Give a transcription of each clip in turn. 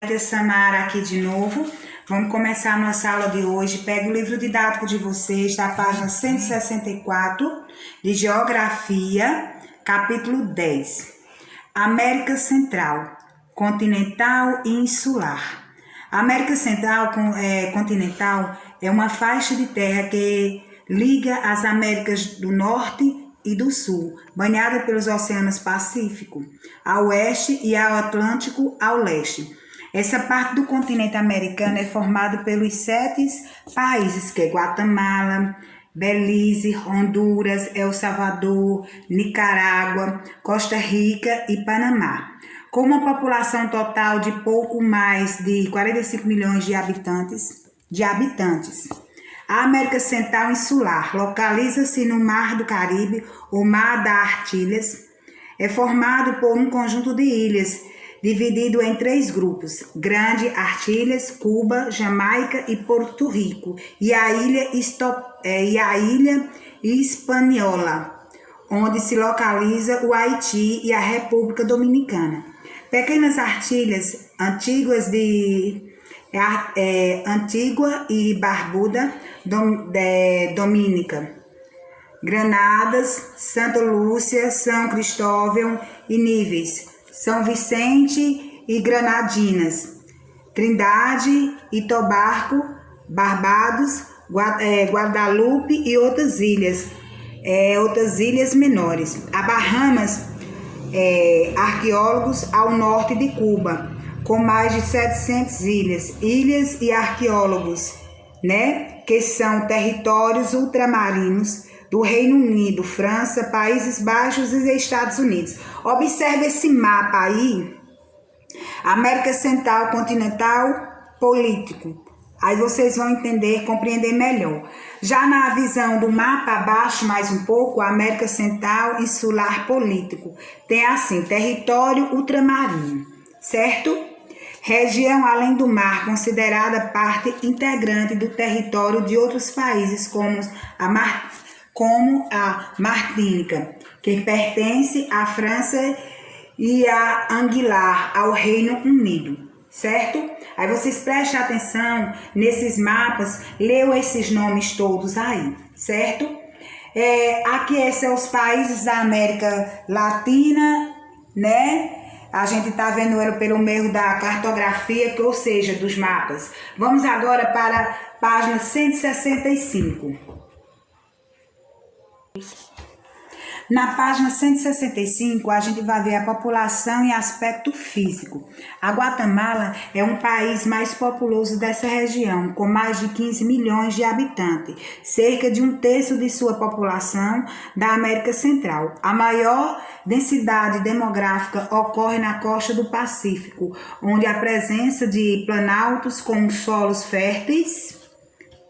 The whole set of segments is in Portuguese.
Samara aqui de novo. Vamos começar a nossa aula de hoje. Pega o livro didático de vocês, da página 164, de Geografia, capítulo 10. América Central, continental e insular. A América Central continental é uma faixa de terra que liga as Américas do Norte e do Sul, banhada pelos oceanos Pacífico ao oeste e ao Atlântico ao leste. Essa parte do continente americano é formada pelos 7 países, que é Guatemala, Belize, Honduras, El Salvador, Nicarágua, Costa Rica e Panamá. Com uma população total de pouco mais de 45 milhões de habitantes. A América Central Insular localiza-se no Mar do Caribe, ou Mar das Antilhas. É formado por um conjunto de ilhas, dividido em 3 grupos: Grande Antilhas, Cuba, Jamaica e Porto Rico, e a ilha Hispaniola, onde se localiza o Haiti e a República Dominicana. Pequenas Antilhas, Antigua e Barbuda, Dominica, Granadas, Santa Lúcia, São Cristóvão e Níveis, São Vicente e Granadinas, Trindade e Tobago, Barbados, Guadalupe e outras ilhas menores. A Bahamas, arqueólogos ao norte de Cuba, com mais de 700 ilhas e arqueólogos, que são territórios ultramarinos do Reino Unido, França, Países Baixos e Estados Unidos. Observe esse mapa aí, América Central Continental Político. Aí vocês vão compreender melhor. Já na visão do mapa abaixo, mais um pouco, a América Central Insular Político. Tem assim, território ultramarino, certo? Região além do mar, considerada parte integrante do território de outros países, como a Martinica, que pertence à França, e a Anguillar, ao Reino Unido, certo? Aí vocês prestem atenção nesses mapas, leiam esses nomes todos aí, certo? Aqui são os países da América Latina, A gente está vendo ele pelo meio da cartografia, ou seja, dos mapas. Vamos agora para a página 165. Na página 165, a gente vai ver a população e aspecto físico. A Guatemala é um país mais populoso dessa região, com mais de 15 milhões de habitantes, cerca de 1/3 de sua população da América Central. A maior densidade demográfica ocorre na costa do Pacífico, onde a presença de planaltos com solos férteis,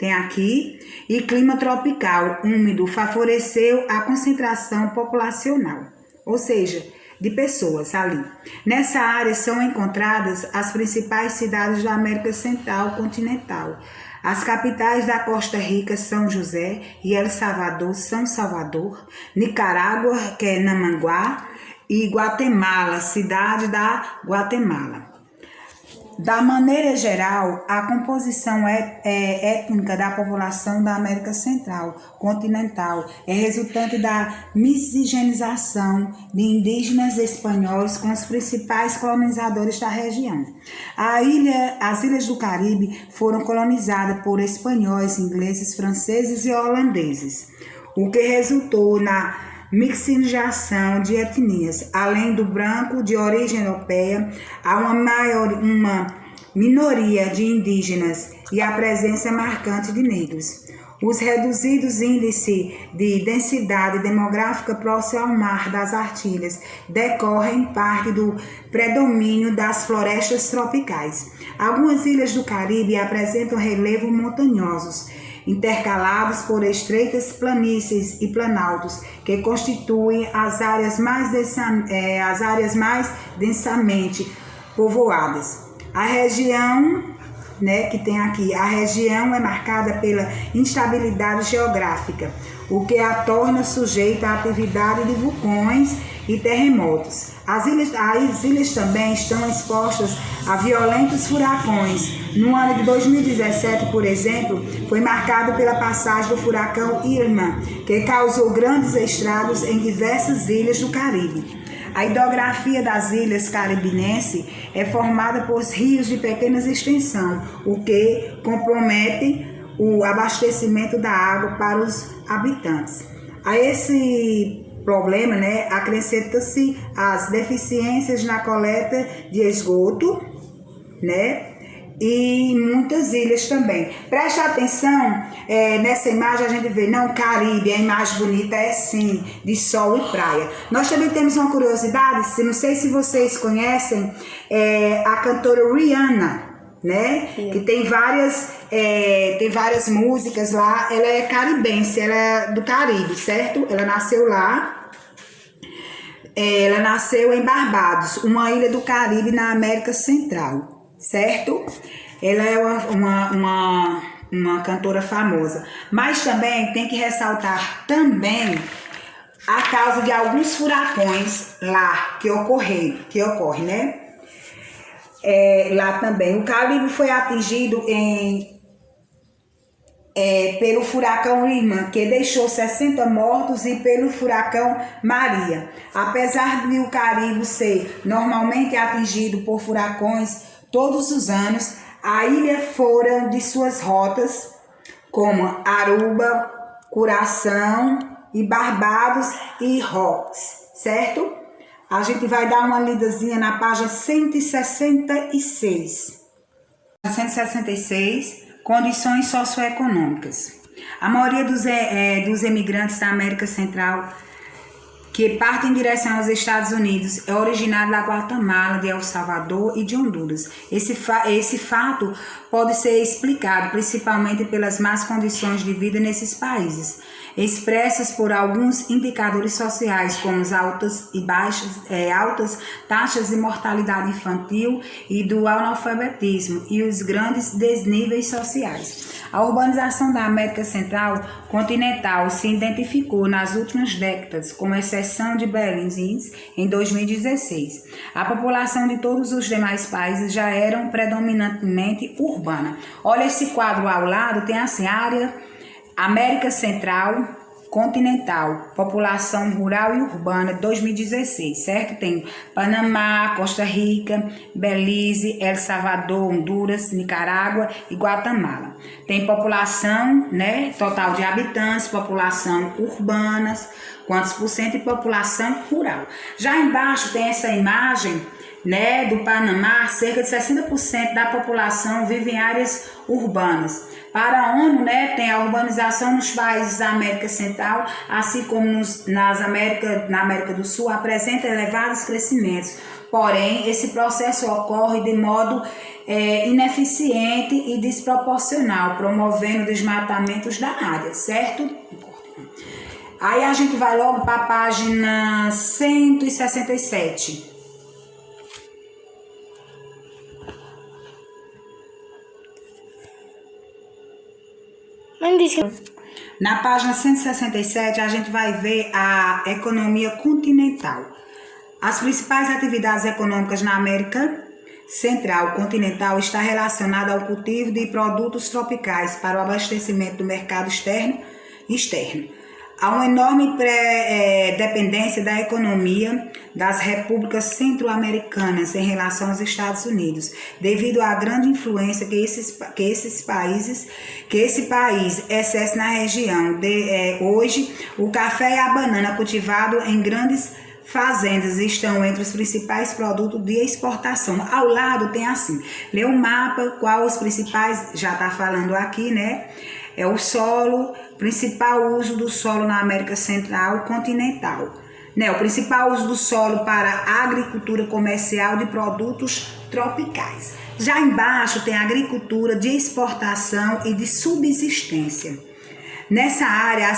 tem aqui, e clima tropical úmido favoreceu a concentração populacional, ou seja, de pessoas ali. Nessa área são encontradas as principais cidades da América Central continental. As capitais da Costa Rica, São José, e El Salvador, São Salvador, Nicarágua, que é Namanguá, e Guatemala, cidade da Guatemala. Da maneira geral, a composição étnica da população da América Central continental é resultante da miscigenação de indígenas espanhóis com os principais colonizadores da região. As ilhas do Caribe foram colonizadas por espanhóis, ingleses, franceses e holandeses, o que resultou na miscigenação de etnias. Além do branco de origem europeia, há uma minoria de indígenas e a presença marcante de negros. Os reduzidos índices de densidade demográfica próximo ao Mar das Antilhas decorrem parte do predomínio das florestas tropicais. Algumas ilhas do Caribe apresentam relevos montanhosos, intercalados por estreitas planícies e planaltos, que constituem as áreas mais densamente povoadas. A região, que tem aqui, a região é marcada pela instabilidade geográfica, o que a torna sujeita à atividade de vulcões e terremotos. As ilhas também estão expostas a violentos furacões. No ano de 2017, por exemplo, foi marcado pela passagem do furacão Irma, que causou grandes estragos em diversas ilhas do Caribe. A hidrografia das ilhas caribenses é formada por rios de pequena extensão, o que compromete o abastecimento da água para os habitantes. A esse problema, acrescenta-se as deficiências na coleta de esgoto, e muitas ilhas também. Preste atenção, nessa imagem a gente vê, não, Caribe, a imagem bonita é sim, de sol e praia. Nós também temos uma curiosidade, não sei se vocês conhecem, a cantora Rihanna, que tem várias músicas lá. Ela é caribense, ela é do Caribe, certo? Ela nasceu lá. Ela nasceu em Barbados, uma ilha do Caribe na América Central, certo? Ela é uma cantora famosa. Mas também tem que ressaltar também a causa de alguns furacões lá que ocorrem, lá também. O Caribe foi atingido pelo furacão Irma, que deixou 60 mortos, e pelo furacão Maria. Apesar de o Caribe ser normalmente atingido por furacões todos os anos, a ilha fora de suas rotas, como Aruba, Curaçao e Barbados e Roques, certo? A gente vai dar uma lidazinha na página 166. 166, condições socioeconômicas. A maioria dos emigrantes da América Central que partem em direção aos Estados Unidos é originário da Guatemala, de El Salvador e de Honduras. Esse fato pode ser explicado principalmente pelas más condições de vida nesses países, expressas por alguns indicadores sociais, como as altas taxas de mortalidade infantil e do analfabetismo e os grandes desníveis sociais. A urbanização da América Central continental se identificou nas últimas décadas, com exceção de Belém em 2016. A população de todos os demais países já era predominantemente urbana. Olha esse quadro ao lado, tem assim, área América Central continental, população rural e urbana 2016, certo? Tem Panamá, Costa Rica, Belize, El Salvador, Honduras, Nicarágua e Guatemala. Tem população, total de habitantes, população urbana, quantos por cento, e população rural. Já embaixo tem essa imagem, do Panamá, cerca de 60% da população vive em áreas urbanas. Para a ONU, tem a urbanização nos países da América Central, assim como na América do Sul, apresenta elevados crescimentos. Porém, esse processo ocorre de modo ineficiente e desproporcional, promovendo desmatamentos da área, certo? Aí a gente vai logo para a página 167. Na página 167, a gente vai ver a economia continental. As principais atividades econômicas na América Central continental está relacionada ao cultivo de produtos tropicais para o abastecimento do mercado externo e externo. Há uma enorme dependência da economia das repúblicas centro-americanas em relação aos Estados Unidos, devido à grande influência que esse país exerce na região. Hoje, o café e a banana cultivados em grandes fazendas estão entre os principais produtos de exportação. Ao lado tem assim, lê o mapa, qual os principais, já está falando aqui, é o solo, principal uso do solo na América Central continental. O principal uso do solo para a agricultura comercial de produtos tropicais. Já embaixo tem a agricultura de exportação e de subsistência. Nessa área,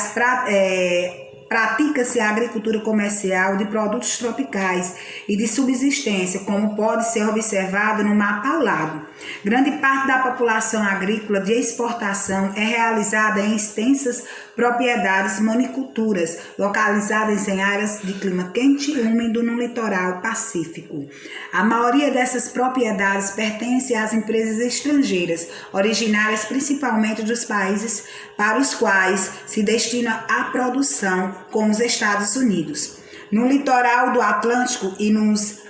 pratica-se a agricultura comercial de produtos tropicais e de subsistência, como pode ser observado no mapa ao lado. Grande parte da população agrícola de exportação é realizada em extensas propriedades maniculturas, localizadas em áreas de clima quente e úmido no litoral pacífico. A maioria dessas propriedades pertence às empresas estrangeiras, originárias principalmente dos países para os quais se destina a produção, como os Estados Unidos. No litoral do Atlântico e nos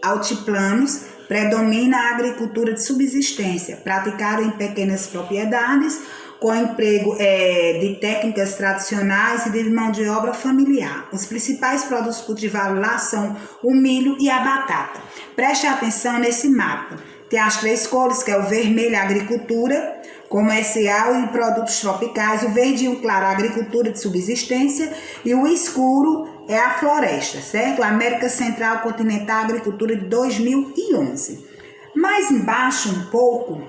altiplanos, predomina a agricultura de subsistência, praticada em pequenas propriedades, com emprego de técnicas tradicionais e de mão de obra familiar. Os principais produtos cultivados lá são o milho e a batata. Preste atenção nesse mapa. Tem as três cores, que é o vermelho, a agricultura comercial e produtos tropicais, o verdinho claro, a agricultura de subsistência, e o escuro é a floresta, certo? América Central Continental, agricultura de 2011. Mais embaixo um pouco,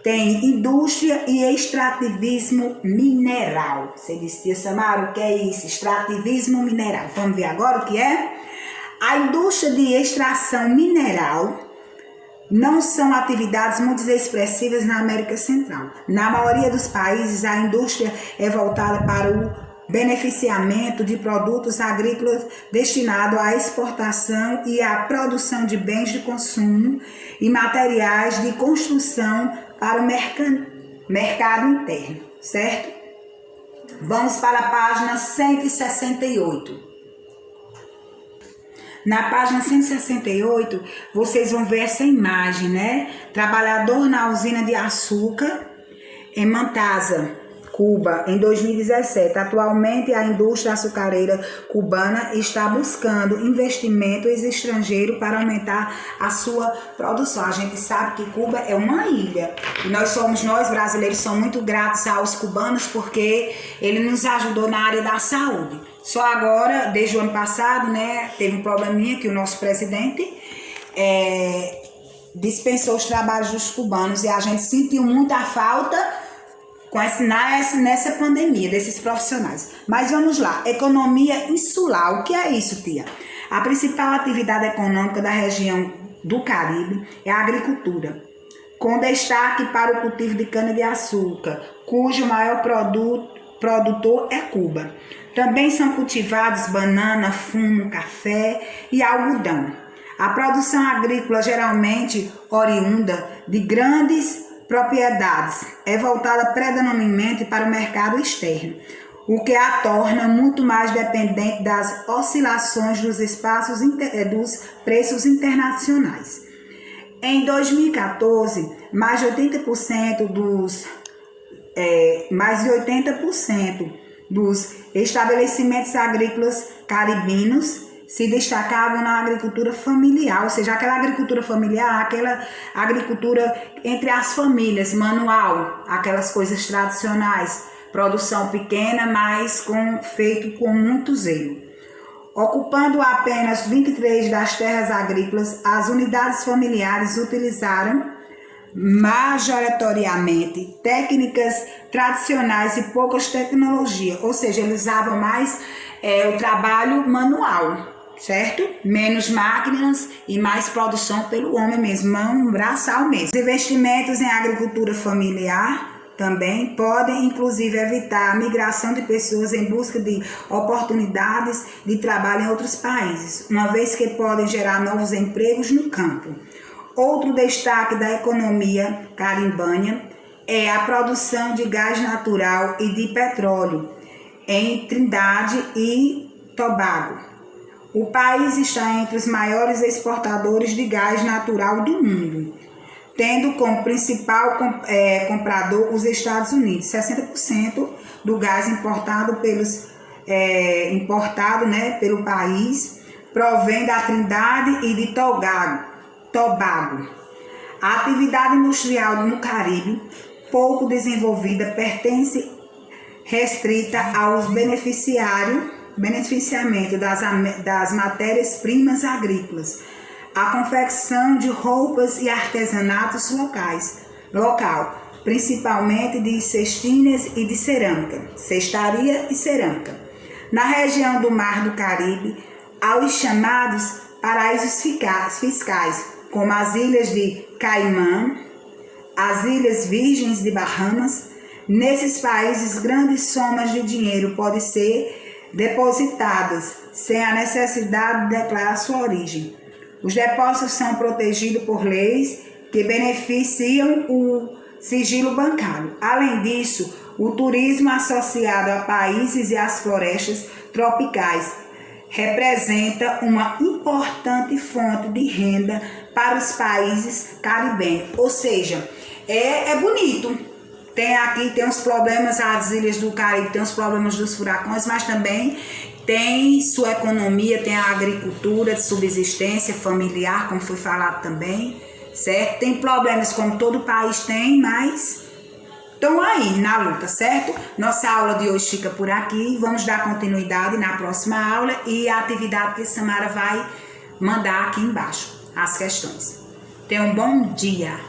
tem indústria e extrativismo mineral. Você disse, tia Samara, o que é isso? Extrativismo mineral. Vamos ver agora o que é? A indústria de extração mineral não são atividades muito expressivas na América Central. Na maioria dos países, a indústria é voltada para o beneficiamento de produtos agrícolas destinados à exportação e à produção de bens de consumo e materiais de construção para o mercado interno, certo? Vamos para a página 168. Na página 168, vocês vão ver essa imagem, né? Trabalhador na usina de açúcar em Mantasa, Cuba, em 2017. Atualmente, a indústria açucareira cubana está buscando investimentos estrangeiros para aumentar a sua produção. A gente sabe que Cuba é uma ilha e nós brasileiros somos muito gratos aos cubanos porque ele nos ajudou na área da saúde. Só agora, desde o ano passado, né, teve um probleminha que o nosso presidente dispensou os trabalhos dos cubanos e a gente sentiu muita falta nessa pandemia desses profissionais. Mas vamos lá, economia insular, o que é isso, tia? A principal atividade econômica da região do Caribe é a agricultura, com destaque para o cultivo de cana-de-açúcar, cujo maior produtor é Cuba. Também são cultivados banana, fumo, café e algodão. A produção agrícola, geralmente oriunda de grandes propriedades, é voltada predominantemente para o mercado externo, o que a torna muito mais dependente das oscilações dos preços internacionais. Em 2014, mais de 80% dos estabelecimentos agrícolas caribenos se destacavam na agricultura familiar, ou seja, aquela agricultura familiar, aquela agricultura entre as famílias, manual, aquelas coisas tradicionais, produção pequena, mas feito com muito zelo. Ocupando apenas 23 das terras agrícolas, as unidades familiares utilizaram majoritariamente técnicas tradicionais e poucas tecnologias, ou seja, eles usavam mais o trabalho manual, certo? Menos máquinas e mais produção pelo homem mesmo, mão braçal mesmo. Os investimentos em agricultura familiar também podem, inclusive, evitar a migração de pessoas em busca de oportunidades de trabalho em outros países, uma vez que podem gerar novos empregos no campo. Outro destaque da economia caribenha é a produção de gás natural e de petróleo em Trindade e Tobago. O país está entre os maiores exportadores de gás natural do mundo, tendo como principal comprador os Estados Unidos. 60% do gás importado pelo país provém da Trindade e de Tobago. A atividade industrial no Caribe, pouco desenvolvida, pertence restrita aos beneficiamento das matérias-primas agrícolas, a confecção de roupas e artesanatos local, principalmente de cestinhas e de cerâmica, cestaria e cerâmica. Na região do Mar do Caribe, há os chamados paraísos fiscais, como as ilhas de Caimã, as Ilhas Virgens de Bahamas. Nesses países, grandes somas de dinheiro podem ser depositadas sem a necessidade de declarar sua origem. Os depósitos são protegidos por leis que beneficiam o sigilo bancário. Além disso, o turismo associado a países e às florestas tropicais representa uma importante fonte de renda para os países caribenhos. Ou seja, é bonito. Tem os problemas, as ilhas do Caribe tem os problemas dos furacões, mas também tem sua economia, tem a agricultura de subsistência familiar, como foi falado também, certo? Tem problemas como todo país tem, mas estão aí na luta, certo? Nossa aula de hoje fica por aqui, vamos dar continuidade na próxima aula e a atividade que a Samara vai mandar aqui embaixo, as questões. Tenha um bom dia!